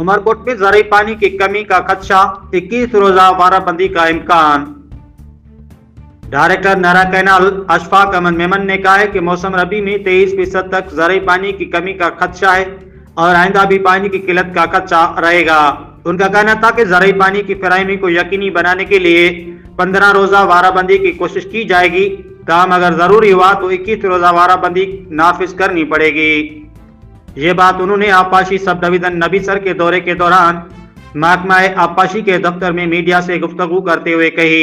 उमरकोट में ज़राई पानी की कमी का खदशा, 21 रोजा वाराबंदी का इम्कान। डायरेक्टर नारा कैनाल अशफाक अहमद मेमन ने कहा है कि मौसम रबी में 23% तक ज़राई पानी की कमी का खदशा है और आइंदा भी पानी की किल्लत का खदशा रहेगा। उनका कहना था कि ज़राई पानी की फराहमी को यकीनी बनाने के लिए 15 रोजा वाराबंदी की कोशिश की जाएगी, ताहम अगर ज़रूरी हुआ तो 21 रोजा वाराबंदी नाफिज करनी पड़ेगी। ये बात उन्होंने आबपाशी सब डिवीजन नबीसर के दौरे के दौरान महकमा आबपाशी के दफ्तर में मीडिया से गुफ्तगू करते हुए कही।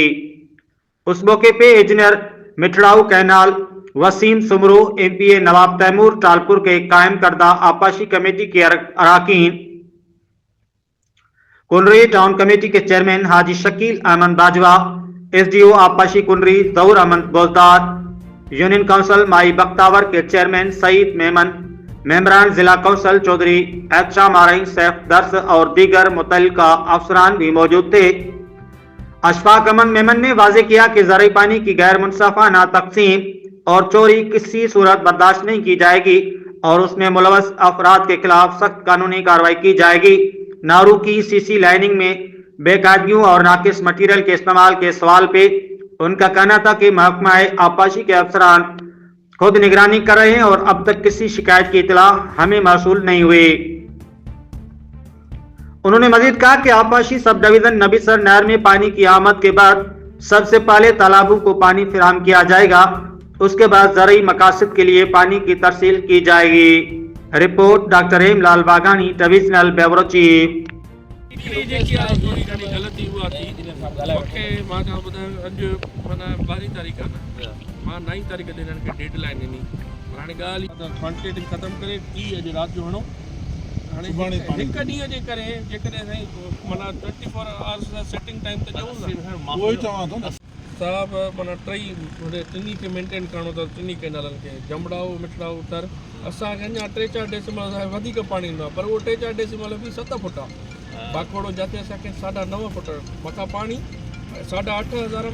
उस मौके पे engineer Mithrau canal Wasim Soomro, MPA नवाब तैमूर टालपुर के कायम करदा आबपाशी कमेटी के अरकान, कुनरी टाउन कमेटी के चेयरमैन हाजी शकील अहमद बाजवा, SDO आबपाशी कुनरी जहूर अहमद बोजदार, यूनियन काउंसिल माई बख्तावर के चेयरमैन सईद मेमन, मेंबरान जिला काउंसिल चौधरी एचा मारई सैफ दर्स और दीगर मुतल्लिका अफसरान भी मौजूद थे। अशफाक अहमद मेमन ने वाज़ेह किया कि ज़राई पानी की गैर मुनसफाना तकसीम और चोरी किसी सूरत बर्दाश्त नहीं की जाएगी और उसमें मुलवस अफराद के खिलाफ सख्त कानूनी कार्रवाई की जाएगी। नारू की CC लाइनिंग में बेकायदगियों और नाकिस मटीरियल के इस्तेमाल के सवाल पे उनका कहना था कि महकमा आबपाशी के अफसरान खुद निगरानी कर रहे हैं और अब तक किसी शिकायत की इतला हमें मौसूल नहीं हुई। उन्होंने मजीद कहा कि आबपाशी सब डिवीजन नबीसर नहर में पानी की आमद के बाद सबसे पहले तालाबों को पानी फराहम किया जाएगा, उसके बाद ज़राई मकासद के लिए पानी की तरसील की जाएगी। Report doctor Hemlal Bagani, divisional bureau chief. ख़त्म करे अॼु राति जो हणो हाणे हिकु ॾींहं जे करे जेकॾहिं साईं माना 24 आवर्स सेटिंग टाइम त ॾियूं उहो ई चवां थो न साहब, माना टिनी खे मेंटेन करिणो अथव, टिनी कैनालनि खे जमड़ाओ मिठड़ाओ तर असांखे अञा 3-4 डेसिमल वधीक पाणी ईंदो आहे, पर उहो 3-4 डेसिमल बि 7 फुट आहे। बाखोड़ो जिते असांखे 9.5 फुट मथां पाणी 8,500